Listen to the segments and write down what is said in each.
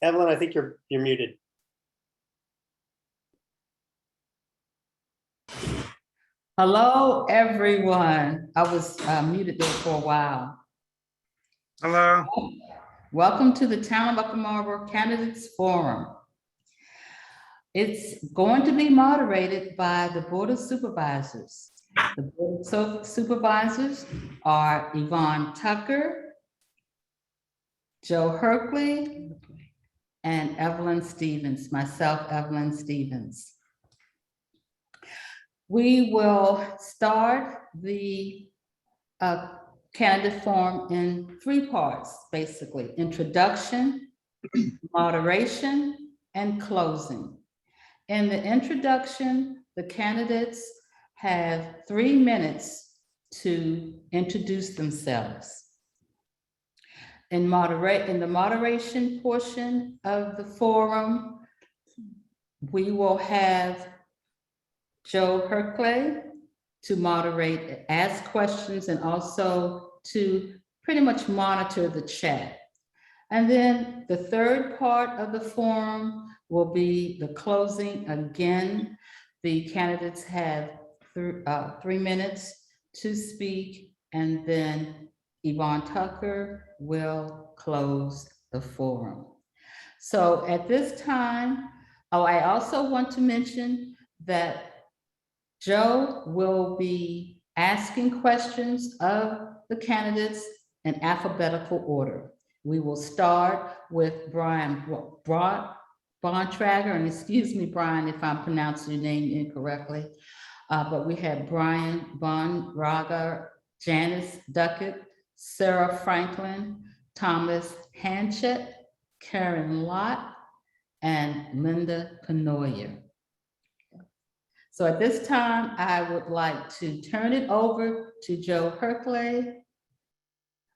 Evelyn, I think you're muted. Hello, everyone. I was muted there for a while. Hello. Welcome to the Town of Upper Marlboro Candidates Forum. It's going to be moderated by the Board of Supervisors. The Board of Supervisors are Yvonne Tucker, Joe Herkley, and Evelyn Stevens, myself, Evelyn Stevens. We will start the candidate forum in three parts, basically: introduction, moderation, and closing. In the introduction, the candidates have 3 minutes to introduce themselves. In the moderation portion of the forum, we will have Joe Herkley to moderate, ask questions, and also to pretty much monitor the chat. And then the third part of the forum will be the closing. Again, the candidates have 3 minutes to speak, and then Yvonne Tucker will close the forum. So at this time, I also want to mention that Joe will be asking questions of the candidates in alphabetical order. We will start with Brian Bontrager, and excuse me, Brian, if I'm pronouncing your name incorrectly, but we have Brian Bontrager, Janice Duckett, Sarah Franklin, Thomas Hanchett, Karen Lott, and Linda Penoyer. So at this time, I would like to turn it over to Joe Herkley.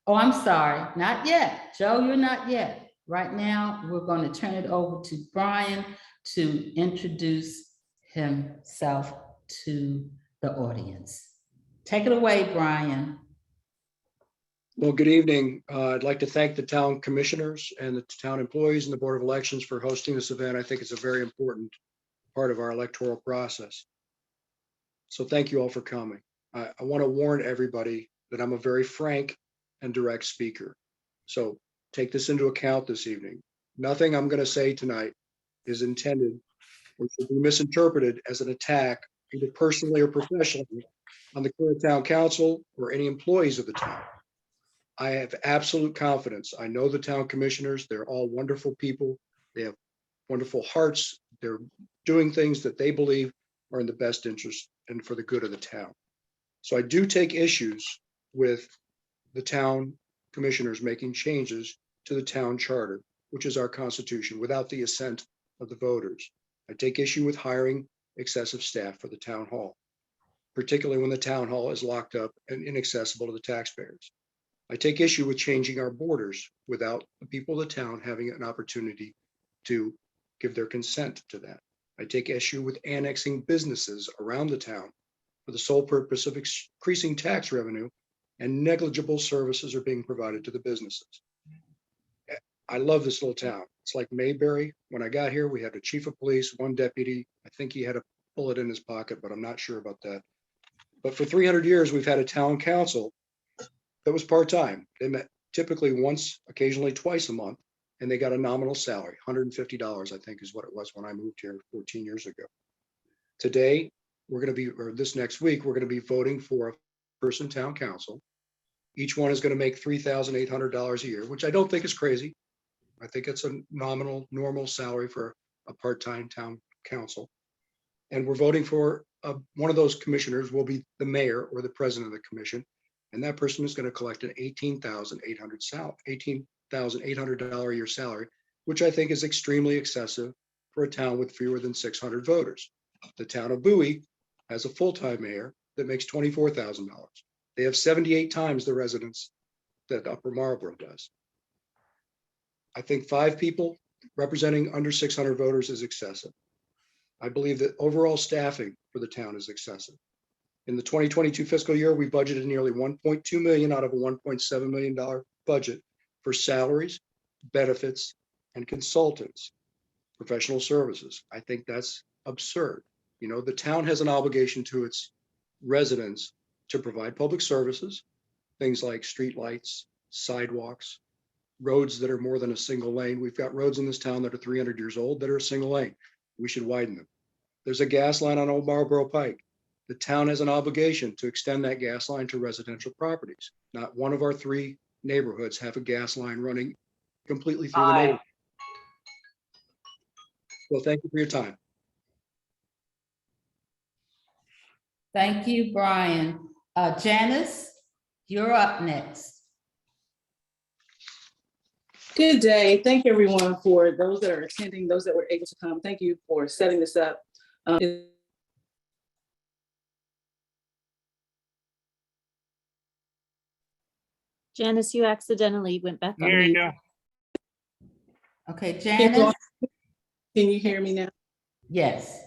Oh, I'm sorry, not yet. Joe, you're not yet. Right now, we're going to turn it over to Brian to introduce himself to the audience. Take it away, Brian. Well, good evening. I'd like to thank the town commissioners and the town employees and the Board of Elections for hosting this event. I think it's a very important part of our electoral process. So thank you all for coming. I want to warn everybody that I'm a very frank and direct speaker. So take this into account this evening. Nothing I'm going to say tonight is intended or should be misinterpreted as an attack, either personally or professionally, on the current town council or any employees of the town. I have absolute confidence. I know the town commissioners. They're all wonderful people. They have wonderful hearts. They're doing things that they believe are in the best interest and for the good of the town. So I do take issues with the town commissioners making changes to the town charter, which is our constitution, without the assent of the voters. I take issue with hiring excessive staff for the town hall, particularly when the town hall is locked up and inaccessible to the taxpayers. I take issue with changing our borders without the people of the town having an opportunity to give their consent to that. I take issue with annexing businesses around the town for the sole purpose of increasing tax revenue, and negligible services are being provided to the businesses. I love this little town. It's like Mayberry. When I got here, we had a chief of police, one deputy. I think he had a bullet in his pocket, but I'm not sure about that. But for 300 years, we've had a town council that was part-time. They met typically once, occasionally twice a month, and they got a nominal salary, $150, I think is what it was when I moved here 14 years ago. Today, we're going to be, or this next week, we're going to be voting for a person town council. Each one is going to make $3,800 a year, which I don't think is crazy. I think it's a nominal, normal salary for a part-time town council. And we're voting for one of those commissioners will be the mayor or the president of the commission. And that person is going to collect an $18,800 a year salary, which I think is extremely excessive for a town with fewer than 600 voters. The town of Bowie has a full-time mayor that makes $24,000. They have 78 times the residents that Upper Marlborough does. I think 5 people representing under 600 voters is excessive. I believe that overall staffing for the town is excessive. In the 2022 fiscal year, we budgeted nearly $1.2 million out of a $1.7 million budget for salaries, benefits, and consultants, professional services. I think that's absurd. You know, the town has an obligation to its residents to provide public services, things like streetlights, sidewalks, roads that are more than a single lane. We've got roads in this town that are 300 years old that are a single lane. We should widen them. There's a gas line on Old Marlboro Pike. The town has an obligation to extend that gas line to residential properties. Not one of our 3 neighborhoods have a gas line running completely through the neighborhood. Well, thank you for your time. Thank you, Brian. Janice, you're up next. Good day. Thank you, everyone, for those that are attending, those that were able to come. Thank you for setting this up. Janice, you accidentally went back on Here you mute. go. Okay, Janice? Can you hear me now? Yes.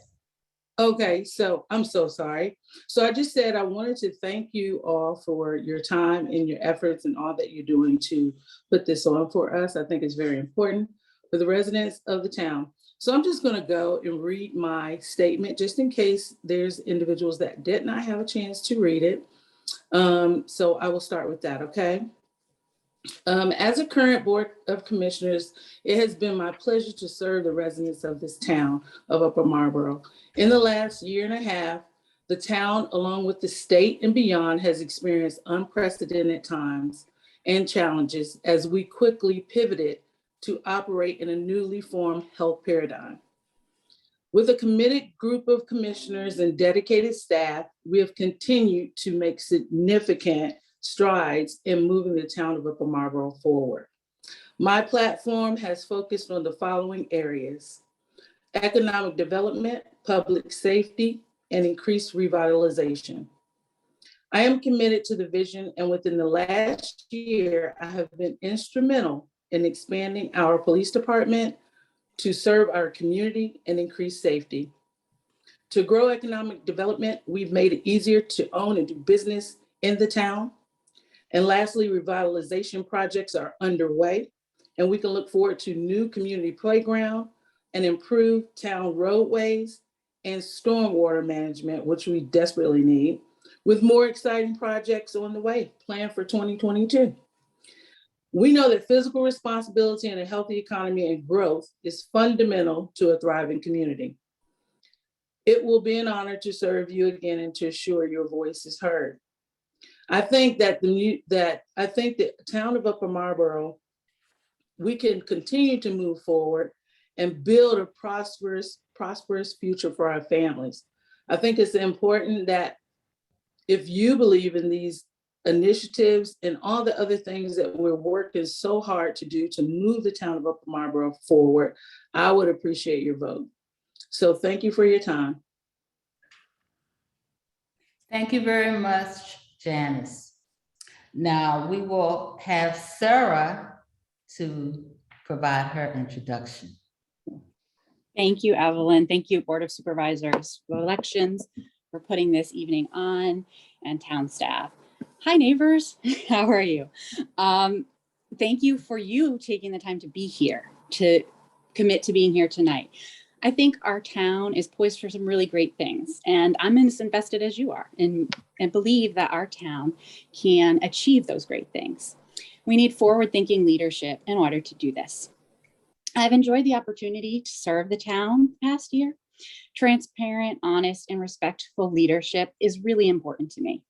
Okay, so I'm so sorry. So I just said I wanted to thank you all for your time and your efforts and all that you're doing to put this on for us. I think it's very important for the residents of the town. So I'm just going to go and read my statement just in case there's individuals that did not have a chance to read it. So I will start with that, okay? As a current Board of Commissioners, it has been my pleasure to serve the residents of this town of Upper Marlboro. In the last year and a half, the town, along with the state and beyond, has experienced unprecedented times and challenges as we quickly pivoted to operate in a newly formed health paradigm. With a committed group of commissioners and dedicated staff, we have continued to make significant strides in moving the town of Upper Marlboro forward. My platform has focused on the following areas: economic development, public safety, and increased revitalization. I am committed to the vision, and within the last year, I have been instrumental in expanding our police department to serve our community and increase safety. To grow economic development, we've made it easier to own and do business in the town. And lastly, revitalization projects are underway, and we can look forward to new community playground and improved town roadways and stormwater management, which we desperately need, with more exciting projects on the way, planned for 2022. We know that physical responsibility and a healthy economy and growth is fundamental to a thriving community. It will be an honor to serve you again and to assure your voice is heard. I think that the town of Upper Marlboro, we can continue to move forward and build a prosperous future for our families. I think it's important that if you believe in these initiatives and all the other things that we're working so hard to do to move the town of Upper Marlboro forward, I would appreciate your vote. So thank you for your time. Thank you very much, Janice. Now we will have Sarah to provide her introduction. Thank you, Evelyn. Thank you, Board of Supervisors for Elections, for putting this evening on, and town staff. Hi, neighbors. How are you? Thank you for you taking the time to be here, to commit to being here tonight. I think our town is poised for some really great things, and I'm as invested as you are and believe that our town can achieve those great things. We need forward-thinking leadership in order to do this. I've enjoyed the opportunity to serve the town past year. Transparent, honest, and respectful leadership is really important to me.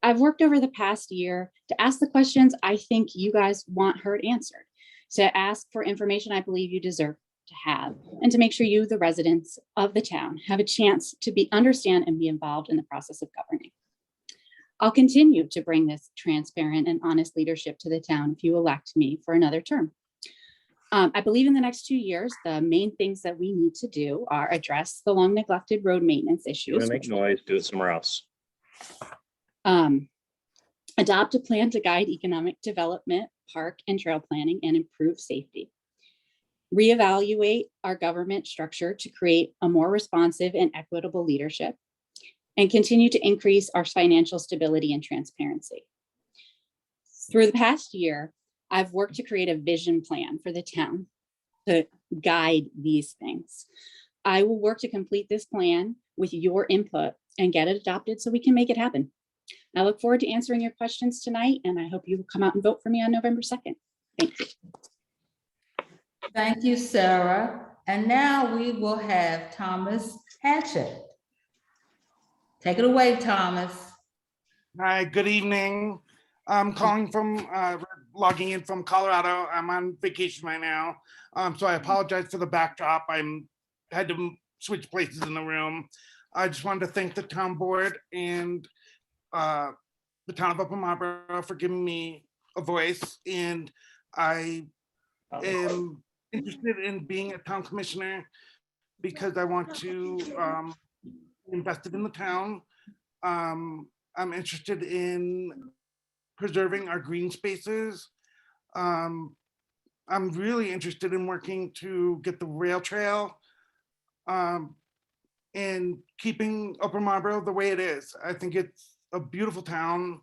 I've worked over the past year to ask the questions I think you guys want heard answered, to ask for information I believe you deserve to have, and to make sure you, the residents of the town, have a chance to understand and be involved in the process of governing. I'll continue to bring this transparent and honest leadership to the town if you elect me for another term. I believe in the next 2 years, the main things that we need to do are address the long neglected road maintenance issues. You want to make noise, do it somewhere else. Adopt a plan to guide economic development, park and trail planning, and improve safety. Reevaluate our government structure to create a more responsive and equitable leadership, and continue to increase our financial stability and transparency. Through the past year, I've worked to create a vision plan for the town to guide these things. I will work to complete this plan with your input and get it adopted so we can make it happen. I look forward to answering your questions tonight, and I hope you will come out and vote for me on November 2nd. Thank you. Thank you, Sarah. And now we will have Thomas Hatchett. Take it away, Thomas. Hi, good evening. I'm calling from, logging in from Colorado. I'm on vacation right now. So I apologize for the backdrop. Had to switch places in the room. I just wanted to thank the town board and the town of Upper Marlborough for giving me a voice. And I am interested in being a town commissioner because I want to invest in the town. I'm interested in preserving our green spaces. I'm really interested in working to get the rail trail and keeping Upper Marlborough the way it is. I think it's a beautiful town.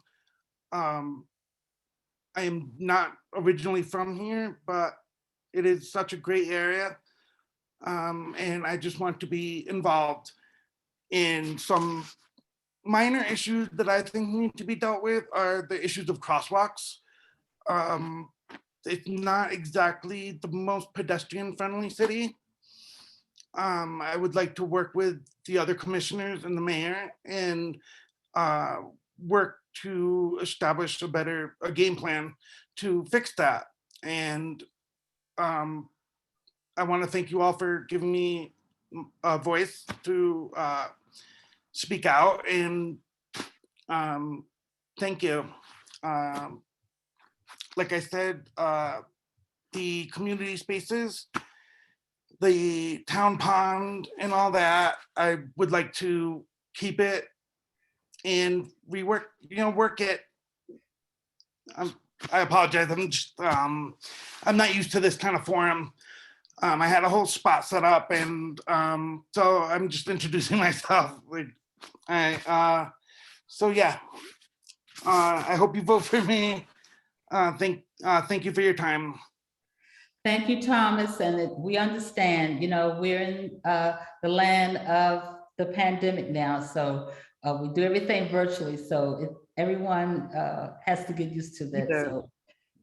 I am not originally from here, but it is such a great area. And I just want to be involved in some minor issues that I think need to be dealt with are the issues of crosswalks. It's not exactly the most pedestrian friendly city. I would like to work with the other commissioners and the mayor and work to establish a game plan to fix that. And I want to thank you all for giving me a voice to speak out, and thank you. Like I said, the community spaces, the town pond and all that, I would like to keep it and rework, work it. I apologize. I'm not used to this kind of forum. I had a whole spot set up, and so I'm just introducing myself. So yeah, I hope you vote for me. Thank you for your time. Thank you, Thomas. And we understand, we're in the land of the pandemic now. So we do everything virtually. So everyone has to get used to that. Yeah. So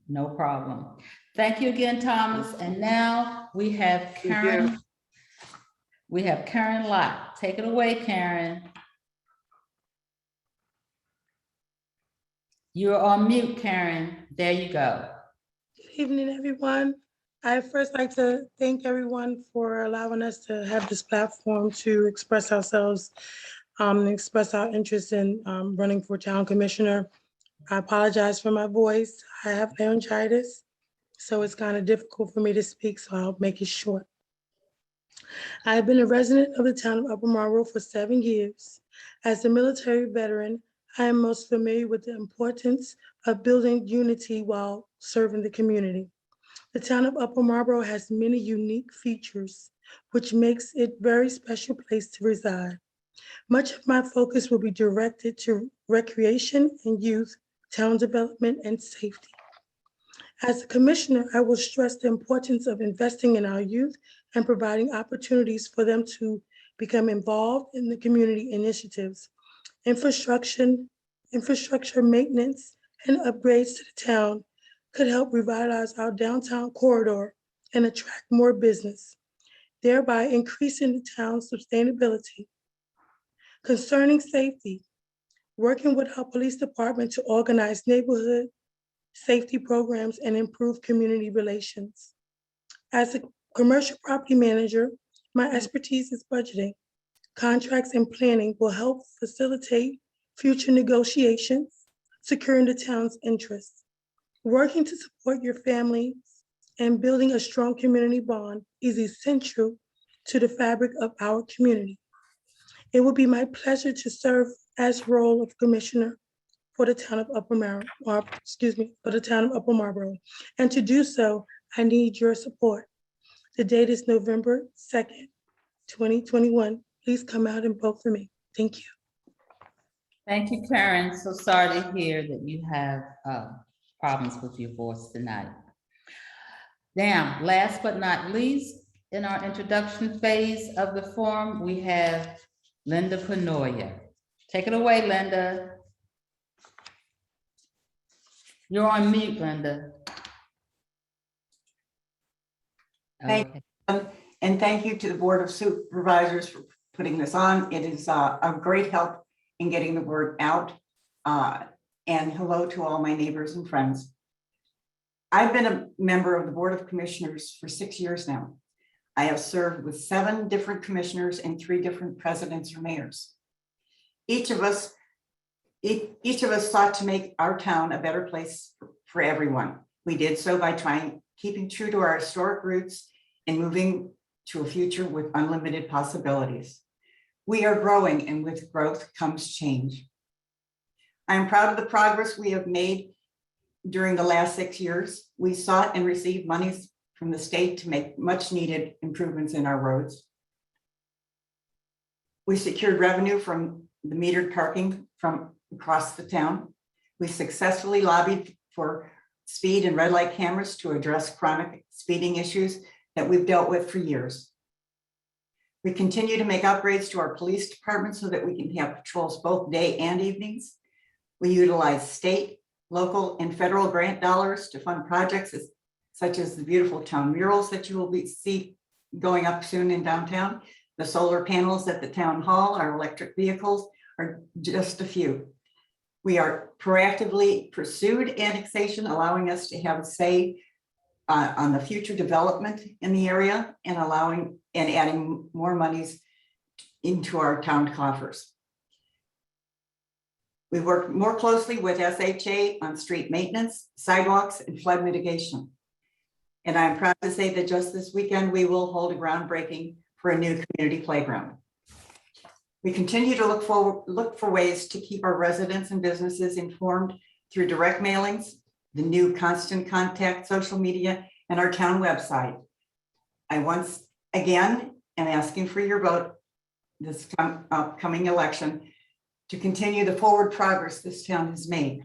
no problem. Thank you again, Thomas. And now we have Karen. We have Karen Lott. Take it away, Karen. You're on mute, Karen. There you go. Good evening, everyone. I'd first like to thank everyone for allowing us to have this platform to express ourselves and express our interest in running for town commissioner. I apologize for my voice. I have laryngitis, so it's kind of difficult for me to speak, so I'll make it short. I've been a resident of the town of Upper Marlborough for 7 years. As a military veteran, I am most familiar with the importance of building unity while serving the community. The town of Upper Marlborough has many unique features, which makes it a very special place to reside. Much of my focus will be directed to recreation and youth, town development, and safety. As a commissioner, I will stress the importance of investing in our youth and providing opportunities for them to become involved in the community initiatives. Infrastructure maintenance, and upgrades to the town could help revitalize our downtown corridor and attract more business, thereby increasing the town's sustainability. Concerning safety, working with our police department to organize neighborhood safety programs and improve community relations. As a commercial property manager, my expertise is budgeting. Contracts and planning will help facilitate future negotiations, securing the town's interests. Working to support your families and building a strong community bond is essential to the fabric of our community. It will be my pleasure to serve as role of commissioner for the town of Upper Marlborough. And to do so, I need your support. The date is November 2nd, 2021. Please come out and vote for me. Thank you. Thank you, Karen. So sorry to hear that you have problems with your voice tonight. Now, last but not least, in our introduction phase of the forum, we have Linda Penoya. Take it away, Linda. You're on mute, Linda. Thank Okay. And thank you to the Board of Supervisors for putting this on. It is a great help in getting the word out. And hello to all my neighbors and friends. I've been a member of the Board of Commissioners for 6 years now. I have served with 7 different commissioners and 3 different presidents or mayors. Each of us sought to make our town a better place for everyone. We did so by keeping true to our historic roots and moving to a future with unlimited possibilities. We are growing, and with growth comes change. I am proud of the progress we have made during the last 6 years. We sought and received monies from the state to make much needed improvements in our roads. We secured revenue from the metered parking from across the town. We successfully lobbied for speed and red light cameras to address chronic speeding issues that we've dealt with for years. We continue to make upgrades to our police department so that we can have patrols both day and evenings. We utilize state, local, and federal grant dollars to fund projects such as the beautiful town murals that you will see going up soon in downtown. The solar panels at the town hall, our electric vehicles are just a few. We are proactively pursued annexation, allowing us to have a say on the future development in the area and adding more monies into our town coffers. We work more closely with SHA on street maintenance, sidewalks, and flood mitigation. And I'm proud to say that just this weekend, we will hold a groundbreaking for a new community playground. We continue to look for ways to keep our residents and businesses informed through direct mailings, the new constant contact social media, and our town website. I once again am asking for your vote this upcoming election to continue the forward progress this town has made.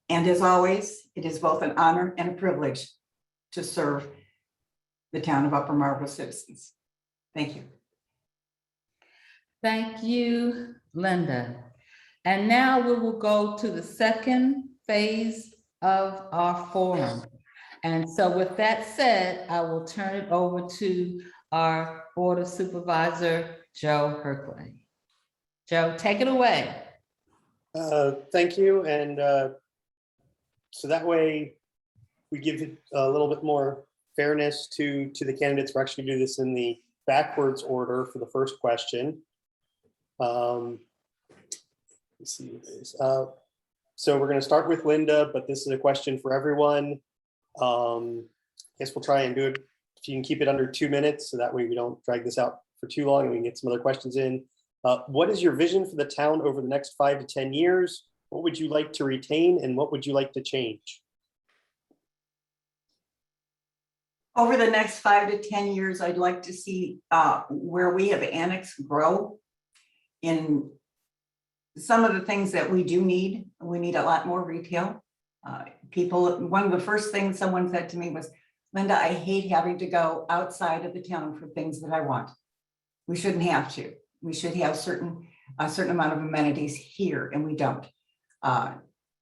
And as always, it is both an honor and a privilege to serve the town of Upper Marlborough citizens. Thank you. Thank you, Linda. And now we will go to the second phase of our forum. And so with that said, I will turn it over to our Board of Supervisor, Joe Herkley. Joe, take it away. Thank you. And so that way we give it a little bit more fairness to the candidates. We're actually do this in the backwards order for the first question. Let's see what it is. So we're going to start with Linda, but this is a question for everyone. I guess we'll try and do it if you can keep it under 2 minutes, so that way we don't drag this out for too long and we can get some other questions in. What is your vision for the town over the next 5 to 10 years? What would you like to retain and what would you like to change? Over the next 5 to 10 years, I'd like to see where we have annexed grow in some of the things that we do need. We need a lot more retail. One of the first things someone said to me was, Linda, I hate having to go outside of the town for things that I want. We shouldn't have to. We should have a certain amount of amenities here, and we don't.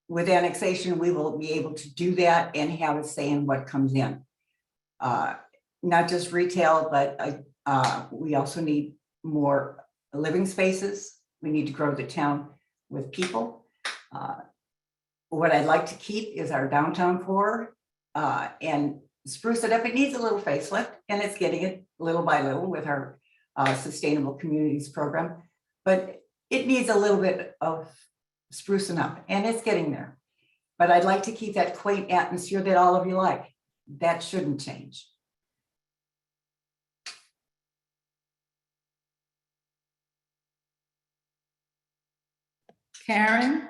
With annexation, we will be able to do that and have a say in what comes in. Not just retail, but we also need more living spaces. We need to grow the town with people. What I'd like to keep is our downtown core and spruce it up. It needs a little facelift, and it's getting it little by little with our Sustainable Communities program, but it needs a little bit of sprucing up, and it's getting there. But I'd like to keep that quaint atmosphere that all of you like. That shouldn't change. Karen?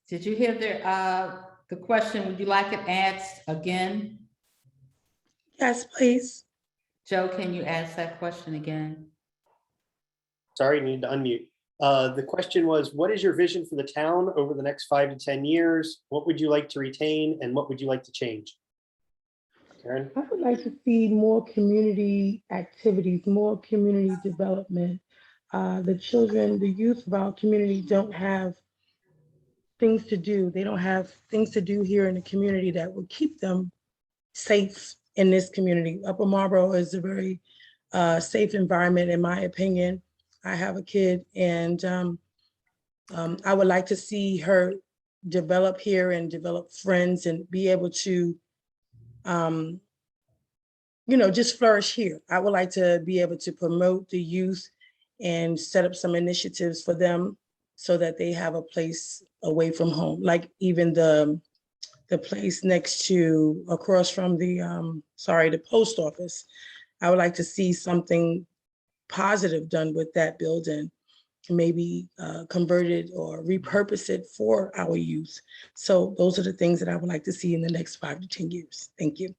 Did you hear the question? Would you like it asked again? Yes, please. Joe, can you ask that question again? Sorry, you need to unmute. The question was, what is your vision for the town over the next 5 to 10 years? What would you like to retain and what would you like to change? Karen? I would like to see more community activities, more community development. The children, the youth of our community don't have things to do. They don't have things to do here in the community that would keep them safe in this community. Upper Marlboro is a very safe environment, in my opinion. I have a kid, and I would like to see her develop here and develop friends and be able to, just flourish here. I would like to be able to promote the youth and set up some initiatives for them so that they have a place away from home, like even the place across from the post office. I would like to see something positive done with that building, maybe converted or repurpose it for our youth. So those are the things that I would like to see in the next 5 to 10 years. Thank you.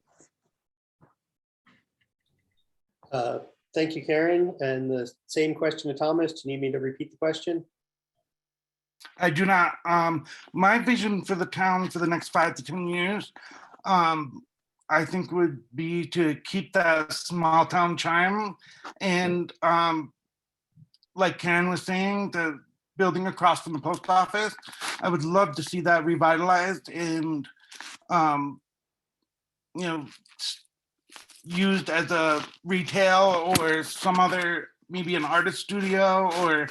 Thank you, Karen. And the same question to Thomas. Do you need me to repeat the question? I do not. My vision for the town for the next 5 to 10 years, I think would be to keep that small town charm. And like Karen was saying, the building across from the post office, I would love to see that revitalized and, used as a retail or some other, maybe an artist studio or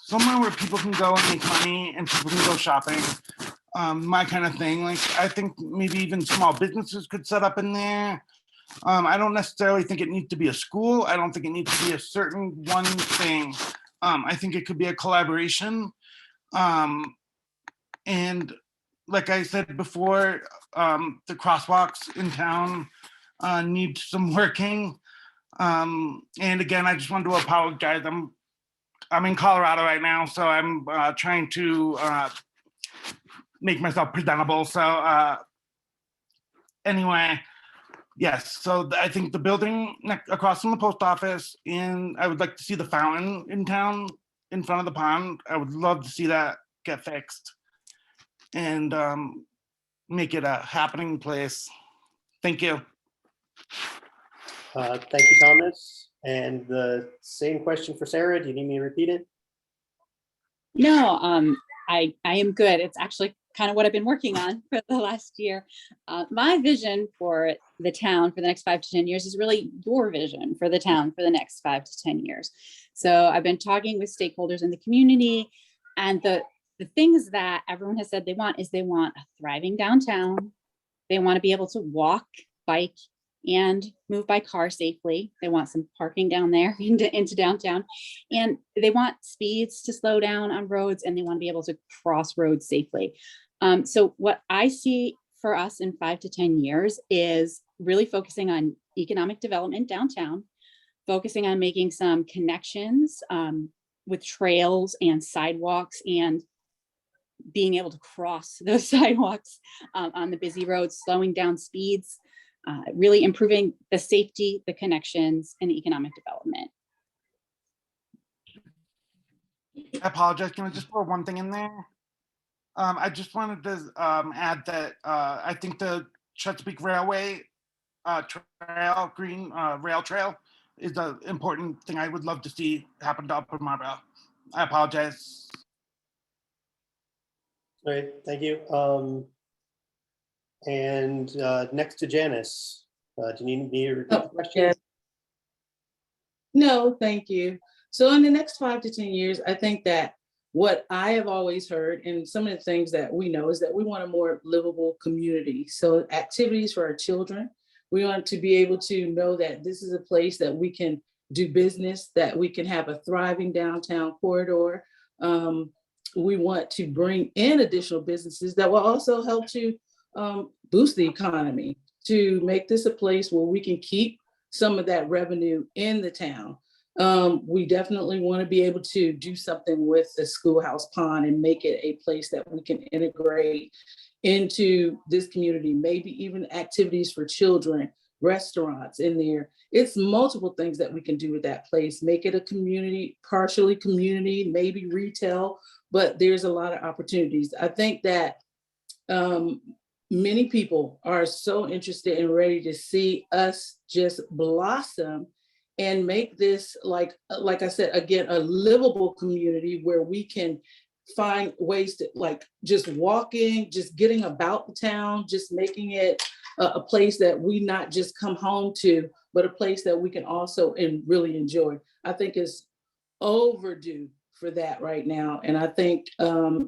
somewhere where people can go and make money and people can go shopping. My kind of thing. Like, I think maybe even small businesses could set up in there. I don't necessarily think it needs to be a school. I don't think it needs to be a certain one thing. I think it could be a collaboration. And like I said before, the crosswalks in town need some working. And again, I just wanted to apologize. I'm in Colorado right now, so I'm trying to make myself presentable. So anyway, yes. So I think the building across from the post office, and I would like to see the fountain in town in front of the pond. I would love to see that get fixed and make it a happening place. Thank you. Thank you, Thomas. And the same question for Sarah. Do you need me to repeat it? No, I am good. It's actually kind of what I've been working on for the last year. My vision for the town for the next 5 to 10 years is really your vision for the town for the next 5 to 10 years. So I've been talking with stakeholders in the community, and the things that everyone has said they want a thriving downtown. They want to be able to walk, bike, and move by car safely. They want some parking down there into downtown, and they want speeds to slow down on roads, and they want to be able to cross roads safely. So what I see for us in 5 to 10 years is really focusing on economic development downtown, focusing on making some connections with trails and sidewalks, and being able to cross those sidewalks on the busy roads, slowing down speeds, really improving the safety, the connections, and the economic development. I apologize. Can I just throw one thing in there? I just wanted to add that I think the Chesapeake Railway trail, green rail trail, is an important thing I would love to see happen to Upper Marlborough. I apologize. All right, thank you. And next to Janice, do you need me to repeat the question? Yes. No, thank you. So in the next 5 to 10 years, I think that what I have always heard, and some of the things that we know, is that we want a more livable community. So activities for our children. We want to be able to know that this is a place that we can do business, that we can have a thriving downtown corridor. We want to bring in additional businesses that will also help to boost the economy, to make this a place where we can keep some of that revenue in the town. We definitely want to be able to do something with the schoolhouse pond and make it a place that we can integrate into this community, maybe even activities for children restaurants in there. It's multiple things that we can do with that place. Make it a community, partially community, maybe retail, but there's a lot of opportunities. I think that many people are so interested and ready to see us just blossom and make this, like I said, again, a livable community where we can find ways to, like, just walking, just getting about the town, just making it a place that we not just come home to, but a place that we can also and really enjoy. I think it's overdue for that right now. And I think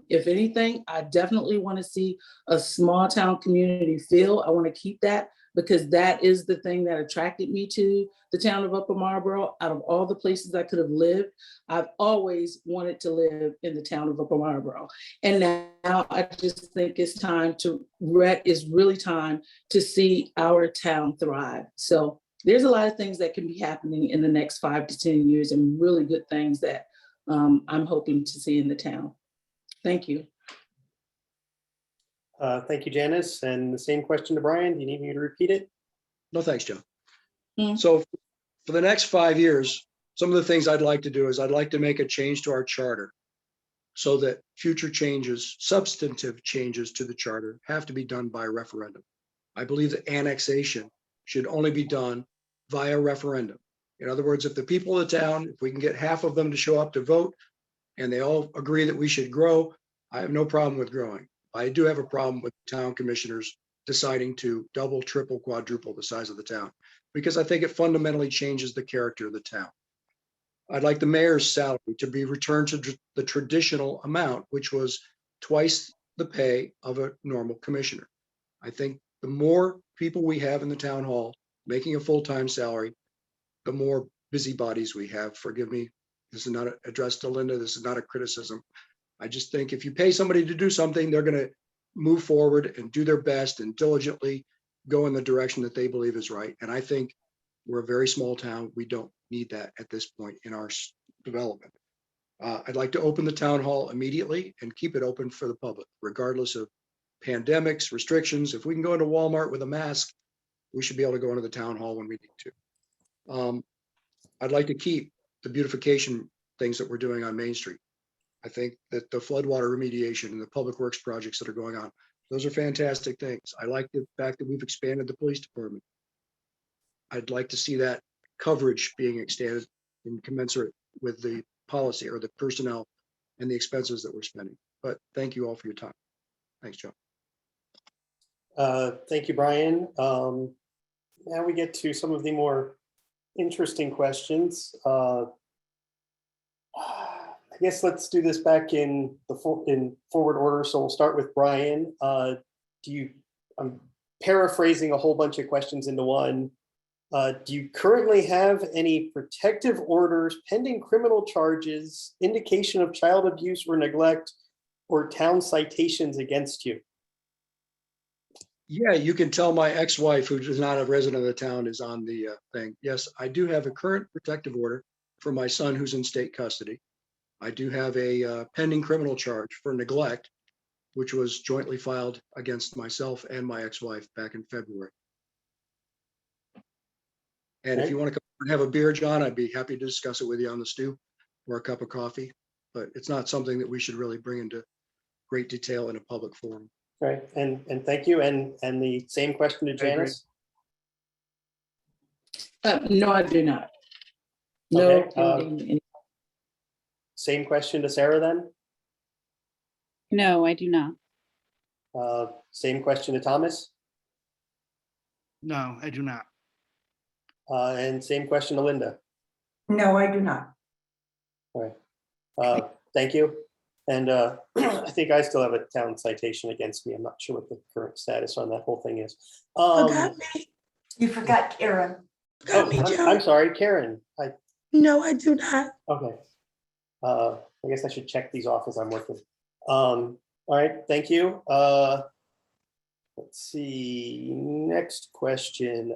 if anything, I definitely want to see a small town community feel. I want to keep that because that is the thing that attracted me to the town of Upper Marlboro. Out of all the places I could have lived, I've always wanted to live in the town of Upper Marlboro. And now I just think it's time to, it's really time to see our town thrive. So there's a lot of things that can be happening in the next 5 to 10 years and really good things that I'm hoping to see in the town. Thank you. Thank you, Janice. And the same question to Brian. Do you need me to repeat it? No, thanks, Joe. Mm. So for the next 5 years, some of the things I'd like to do is I'd like to make a change to our charter so that future changes, substantive changes to the charter have to be done by referendum. I believe that annexation should only be done via referendum. In other words, if the people of the town, if we can get half of them to show up to vote and they all agree that we should grow, I have no problem with growing. I do have a problem with town commissioners deciding to double, triple, quadruple the size of the town, because I think it fundamentally changes the character of the town. I'd like the mayor's salary to be returned to the traditional amount, which was twice the pay of a normal commissioner. I think the more people we have in the town hall making a full-time salary, the more busybodies we have. Forgive me, this is not addressed to Linda. This is not a criticism. I just think if you pay somebody to do something, they're going to move forward and do their best and diligently go in the direction that they believe is right. And I think we're a very small town. We don't need that at this point in our development. I'd like to open the town hall immediately and keep it open for the public, regardless of pandemics, restrictions. If we can go into Walmart with a mask, we should be able to go into the town hall when we need to. I'd like to keep the beautification things that we're doing on Main Street. I think that the floodwater remediation and the public works projects that are going on, those are fantastic things. I like the fact that we've expanded the police department. I'd like to see that coverage being extended and commensurate with the policy or the personnel and the expenses that we're spending. But thank you all for your time. Thanks, Joe. Thank you, Brian. Now we get to some of the more interesting questions. I guess let's do this back in forward order. So we'll start with Brian. I'm paraphrasing a whole bunch of questions into one. Do you currently have any protective orders, pending criminal charges, indication of child abuse or neglect, or town citations against you? Yeah, you can tell my ex-wife, who is not a resident of the town, is on the thing. Yes, I do have a current protective order for my son who's in state custody. I do have a pending criminal charge for neglect, which was jointly filed against myself and my ex-wife back in February. And if you want to come and have a beer, John, I'd be happy to discuss it with you on the stoop or a cup of coffee, but it's not something that we should really bring into great detail in a public forum. Right, and thank you. And the same question to Janice. No, I do not. No. Okay, same question to Sarah then. No, I do not. Same question to Thomas. No, I do not. And same question to Linda. No, I do not. All right. Thank you. And I think I still have a town citation against me. I'm not sure what the current status on that whole thing is. Forgot me. You forgot Karen. Forgot me, Joe. I'm sorry, Karen. No, I do not. Okay. I guess I should check these off as I'm working. All right, thank you. Let's see, next question.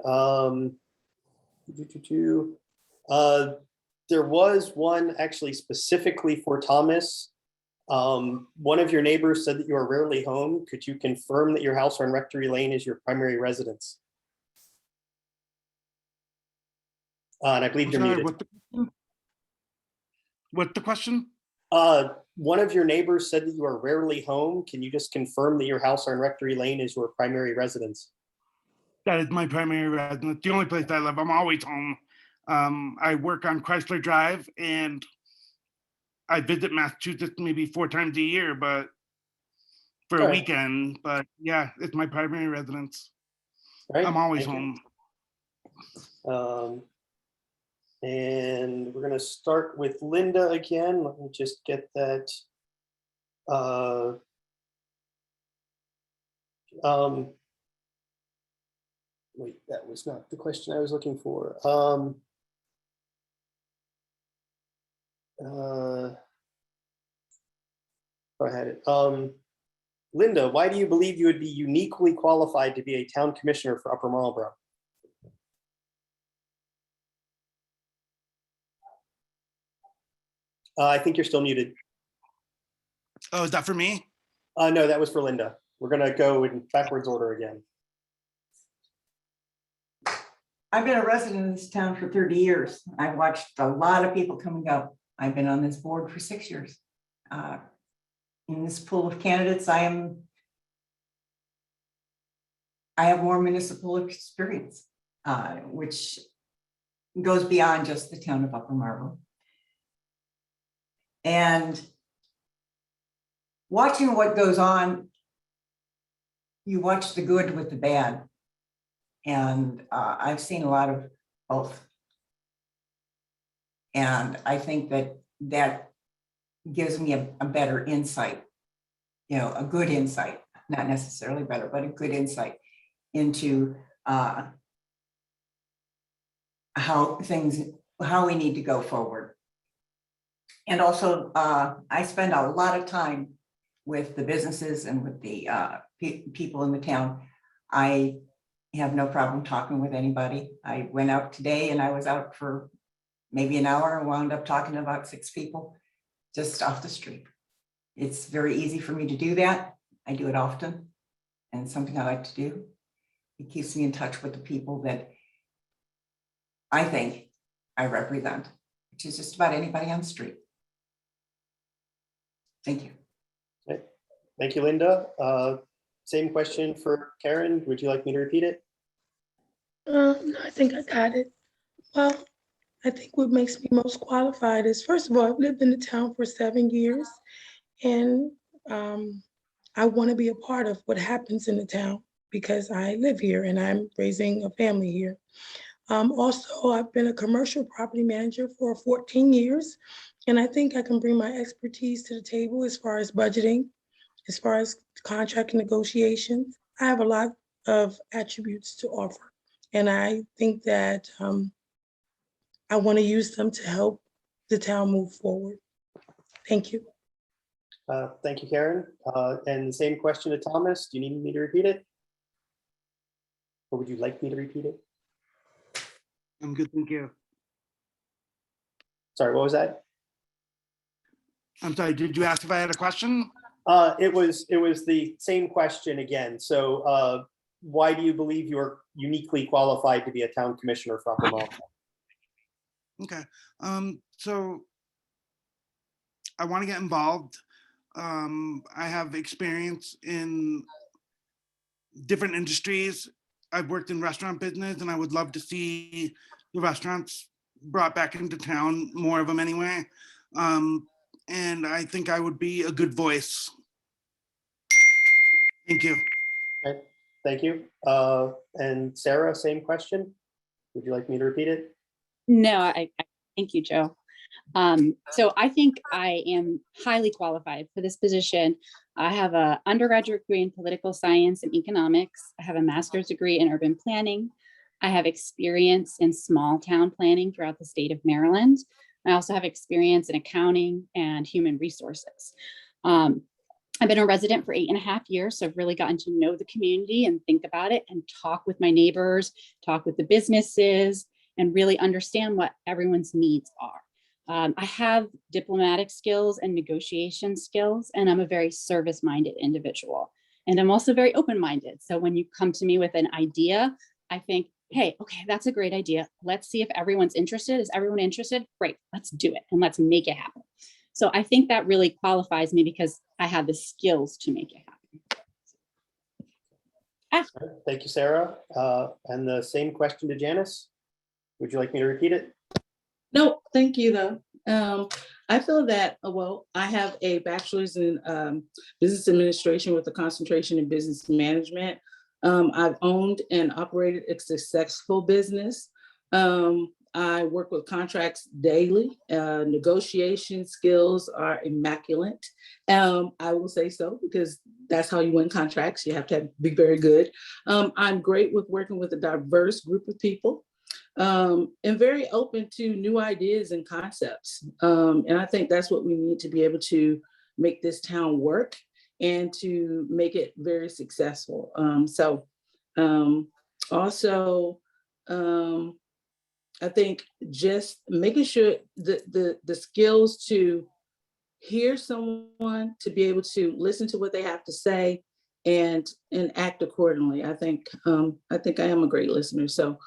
There was one actually specifically for Thomas. One of your neighbors said that you are rarely home. Could you confirm that your house on Rectory Lane is your primary residence? And I believe you're Sorry, muted. what's the question? One of your neighbors said that you are rarely home. Can you just confirm that your house on Rectory Lane is your primary residence? That is my primary residence, the only place I live. I'm always home. I work on Chrysler Drive and I visit Massachusetts maybe 4 times a year, but for a All right. weekend. But yeah, it's my primary residence. All right, I'm always thank home. you. And we're gonna start with Linda again. Let me just get that. Wait, that was not the question I was looking for. I had it. Linda, why do you believe you would be uniquely qualified to be a town commissioner for Upper Marlborough? I think you're still muted. Oh, is that for me? No, that was for Linda. We're gonna go in backwards order again. I've been a resident of this town for 30 years. I've watched a lot of people come and go. I've been on this board for 6 years. In this pool of candidates, I have more municipal experience, which goes beyond just the town of Upper Marlborough. And watching what goes on, you watch the good with the bad. And I've seen a lot of both. And I think that gives me a better insight, a good insight, not necessarily better, but a good insight into how we need to go forward. And also, I spend a lot of time with the businesses and with the people in the town. I have no problem talking with anybody. I went out today and I was out for maybe an hour and wound up talking to about 6 people just off the street. It's very easy for me to do that. I do it often, and it's something I like to do. It keeps me in touch with the people that I think I represent, which is just about anybody on the street. Thank you. Okay. Thank you, Linda. Same question for Karen. Would you like me to repeat it? No, I think I got it. Well, I think what makes me most qualified is, first of all, I've lived in the town for 7 years, and I want to be a part of what happens in the town because I live here and I'm raising a family here. Also, I've been a commercial property manager for 14 years, and I think I can bring my expertise to the table as far as budgeting, as far as contract negotiations. I have a lot of attributes to offer, and I think that I want to use them to help the town move forward. Thank you. Thank you, Karen. And the same question to Thomas. Do you need me to repeat it? Or would you like me to repeat it? I'm good, thank you. Sorry, what was that? I'm sorry, did you ask if I had a question? It was the same question again. So why do you believe you're uniquely qualified to be a town commissioner for Upper Marlborough? Okay, so I want to get involved. I have experience in different industries. I've worked in restaurant business and I would love to see the restaurants brought back into town, more of them anyway. And I think I would be a good voice. Thank you. Okay, thank you. And Sarah, same question. Would you like me to repeat it? No, I thank you, Joe. So I think I am highly qualified for this position. I have an undergraduate degree in political science and economics. I have a master's degree in urban planning. I have experience in small town planning throughout the state of Maryland. I also have experience in accounting and human resources. I've been a resident for 8.5 years, so I've really gotten to know the community and think about it and talk with my neighbors, talk with the businesses, and really understand what everyone's needs are. I have diplomatic skills and negotiation skills, and I'm a very service-minded individual. And I'm also very open-minded. So when you come to me with an idea, I think hey, okay, that's a great idea. Let's see if everyone's interested. Is everyone interested? Great, let's do it and let's make it happen. So I think that really qualifies me because I have the skills to make it happen. Thank you, Sarah. And the same question to Janice. Would you like me to repeat it? No, thank you though. I feel that, well, I have a bachelor's in business administration with a concentration in business management. I've owned and operated a successful business. I work with contracts daily. Negotiation skills are immaculate. I will say so because that's how you win contracts. You have to be very good. I'm great with working with a diverse group of people. And very open to new ideas and concepts. And I think that's what we need to be able to make this town work and to make it very successful. Also, I think just making sure the skills to hear someone, to be able to listen to what they have to say and act accordingly. I think I am a great listener. So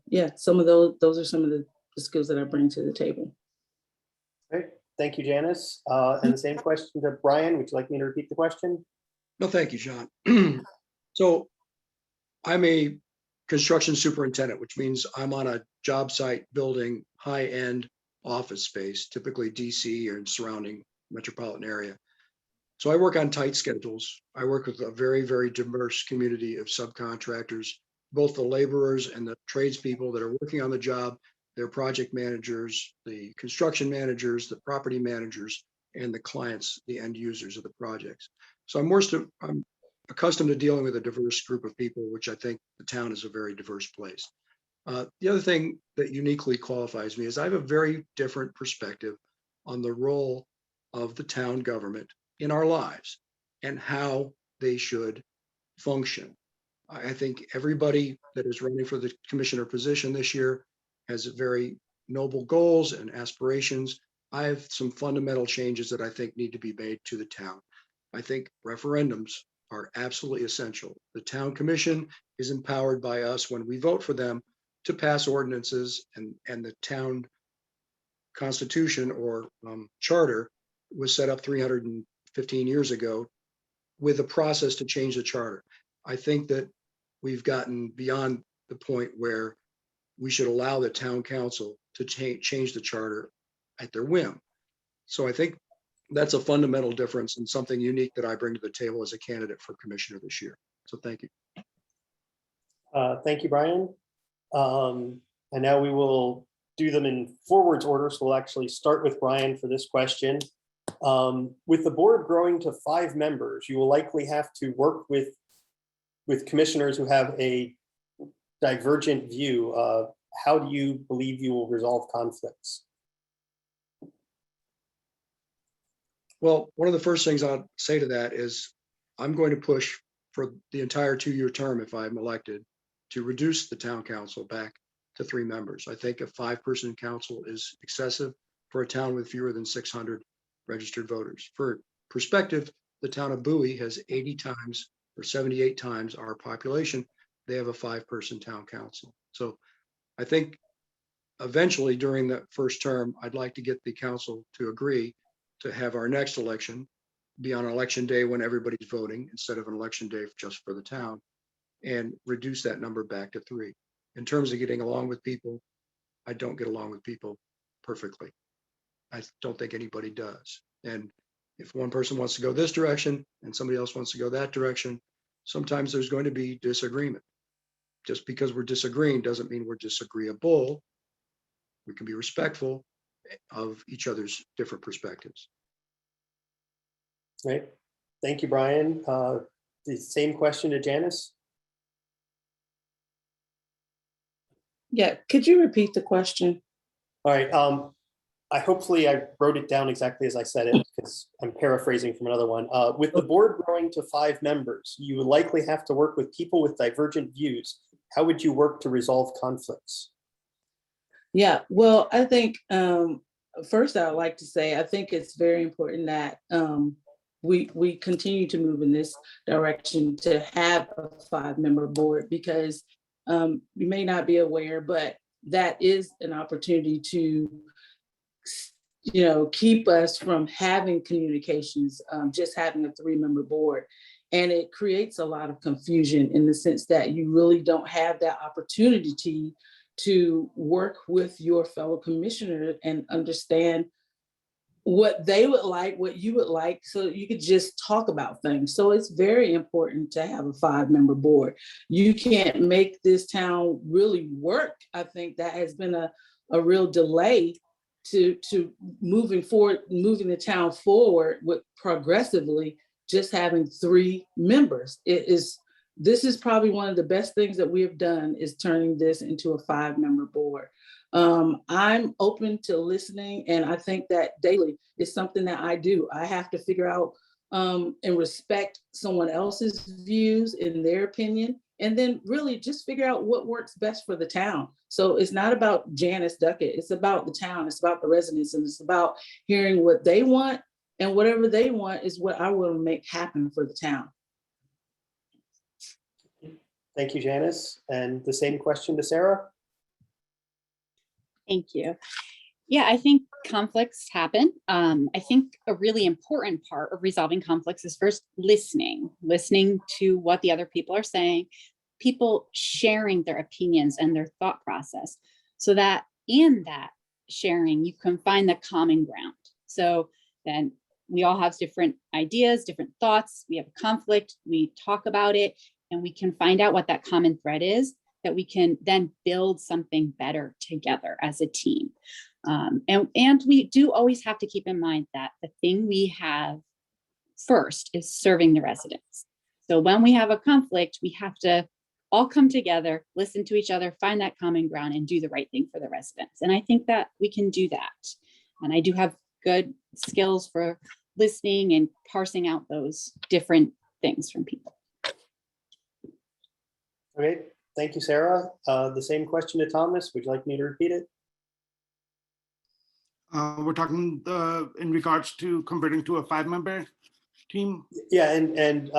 yeah, some of those are some of the skills that I bring to the table. Great. Thank you, Janice. And the same question to Brian. Would you like me to repeat the question? No, thank you, John. So I'm a construction superintendent, which means I'm on a job site building high-end office space, typically DC or surrounding metropolitan area. So I work on tight schedules. I work with a very, very diverse community of subcontractors, both the laborers and the tradespeople that are working on the job, their project managers, the construction managers, the property managers, and the clients, the end users of the projects. So I'm accustomed to dealing with a diverse group of people, which I think the town is a very diverse place. The other thing that uniquely qualifies me is I have a very different perspective on the role of the town government in our lives and how they should function. I think everybody that is running for the commissioner position this year has very noble goals and aspirations. I have some fundamental changes that I think need to be made to the town. I think referendums are absolutely essential. The town commission is empowered by us when we vote for them to pass ordinances, and the town constitution or charter was set up 315 years ago with a process to change the charter. I think that we've gotten beyond the point where we should allow the town council to change the charter at their whim. So I think that's a fundamental difference and something unique that I bring to the table as a candidate for commissioner this year. So thank you. Thank you, Brian. And now we will do them in forwards order. So we'll actually start with Brian for this question. With the board growing to 5 members, you will likely have to work with commissioners who have a divergent view. How do you believe you will resolve conflicts? Well, one of the first things I'll say to that is I'm going to push for the entire 2-year term, if I'm elected, to reduce the town council back to 3 members. I think a 5-person council is excessive for a town with fewer than 600 registered voters. For perspective, the town of Bowie has 80 times or 78 times our population. They have a 5-person town council. So I think eventually during the first term, I'd like to get the council to agree to have our next election be on election day when everybody's voting instead of an election day just for the town, and reduce that number back to 3. In terms of getting along with people, I don't get along with people perfectly. I don't think anybody does. And if one person wants to go this direction and somebody else wants to go that direction, sometimes there's going to be disagreement. Just because we're disagreeing doesn't mean we're disagreeable. We can be respectful of each other's different perspectives. Great. Thank you, Brian. The same question to Janice. Yeah, could you repeat the question? All right. Hopefully I wrote it down exactly as I said it because I'm paraphrasing from another one. With the board growing to 5 members, you would likely have to work with people with divergent views. How would you work to resolve conflicts? Yeah, well, I think first I would like to say I think it's very important that we continue to move in this direction to have a 5-member board, because You may not be aware, but that is an opportunity to, keep us from having communications, just having a 3-member board. And it creates a lot of confusion in the sense that you really don't have that opportunity to work with your fellow commissioner and understand what they would like, what you would like, so you could just talk about things. So it's very important to have a 5-member board. You can't make this town really work. I think that has been a real delay to moving the town forward with progressively just having 3 members. This is probably one of the best things that we have done, is turning this into a 5-member board. I'm open to listening, and I think that daily is something that I do. I have to figure out and respect someone else's views and their opinion, and then really just figure out what works best for the town. So it's not about Janice Duckett, it's about the town, it's about the residents, and it's about hearing what they want, and whatever they want is what I will make happen for the town. Thank you, Janice. And the same question to Sarah. Thank you. Yeah, I think conflicts happen. I think a really important part of resolving conflicts is first listening to what the other people are saying, people sharing their opinions and their thought process, so that in that sharing, you can find the common ground. So then we all have different ideas, different thoughts, we have a conflict, we talk about it, and we can find out what that common thread is, that we can then build something better together as a team. And we do always have to keep in mind that the thing we have first is serving the residents. So when we have a conflict, we have to all come together, listen to each other, find that common ground, and do the right thing for the residents. And I think that we can do that. And I do have good skills for listening and parsing out those different things from people. Okay, thank you, Sarah. The same question to Thomas. Would you like me to repeat it? We're talking in regards to converting to a 5-member team. Yeah, and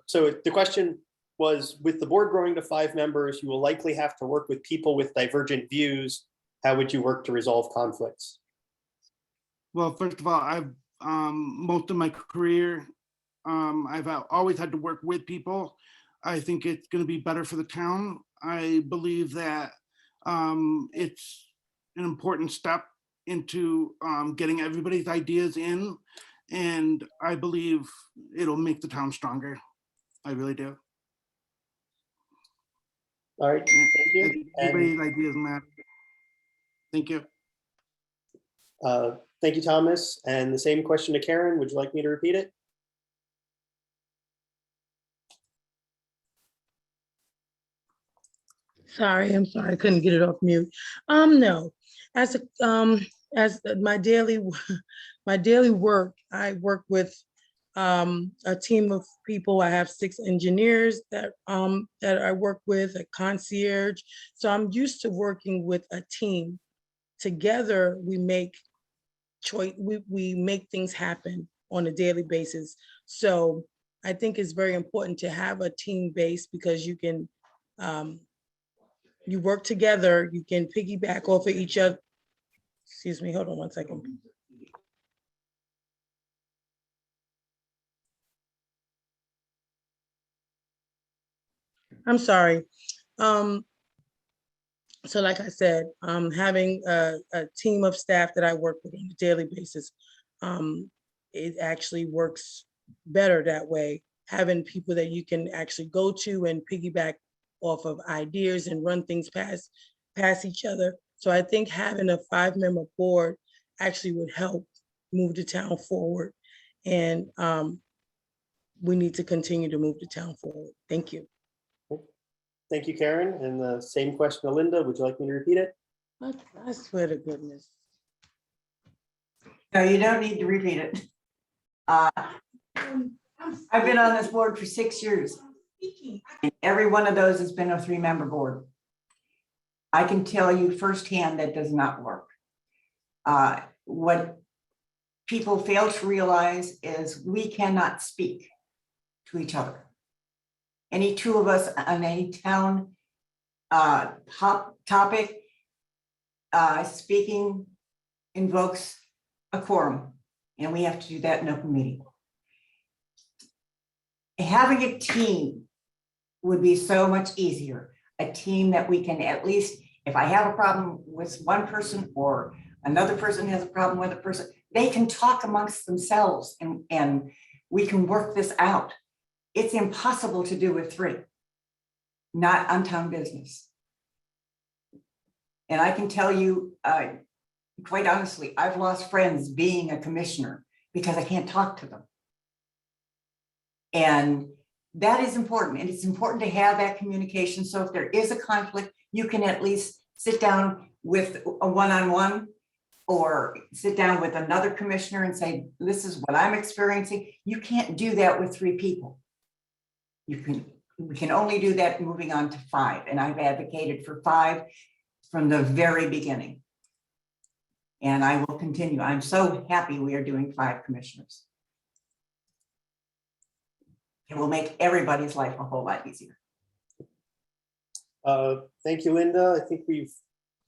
so the question was, with the board growing to 5 members, you will likely have to work with people with divergent views. How would you work to resolve conflicts? Well, first of all, I've most of my career, I've always had to work with people. I think it's going to be better for the town. I believe that it's an important step into getting everybody's ideas in, and I believe it'll make the town stronger. I really do. All right, thank you. Everybody's ideas matter. Thank you. Thank you, Thomas. And the same question to Karen. Would you like me to repeat it? Sorry, I'm sorry, I couldn't get it off mute. No, as my daily work, I work with a team of people. I have 6 engineers that I work with, a concierge. So I'm used to working with a team. Together, we make we make things happen on a daily basis. So I think it's very important to have a team base, because you can you work together, you can piggyback off of each other. Excuse me, hold on one second. I'm sorry. So like I said, having a team of staff that I work with on a daily basis, it actually works better that way. Having people that you can actually go to and piggyback off of ideas and run things past each other. So I think having a 5-member board actually would help move the town forward. And we need to continue to move the town forward. Thank you. Thank you, Karen. And the same question to Linda. Would you like me to repeat it? I swear to goodness. No, you don't need to repeat it. I've been on this board for 6 years. And every one of those has been a 3-member board. I can tell you firsthand that does not work. What people fail to realize is we cannot speak to each other. Any 2 of us on any town hot topic, speaking invokes a quorum, and we have to do that in open meeting. Having a team would be so much easier. A team that we can at least, if I have a problem with one person or another person has a problem with a person, they can talk amongst themselves and we can work this out. It's impossible to do with 3, not on town business. And I can tell you, quite honestly, I've lost friends being a commissioner because I can't talk to them. And that is important. And it's important to have that communication. So if there is a conflict, you can at least sit down with a one-on-one or sit down with another commissioner and say, this is what I'm experiencing. You can't do that with 3 people. We can only do that moving on to 5. And I've advocated for 5 from the very beginning. And I will continue. I'm so happy we are doing 5 commissioners. It will make everybody's life a whole lot easier. Thank you, Linda. I think we've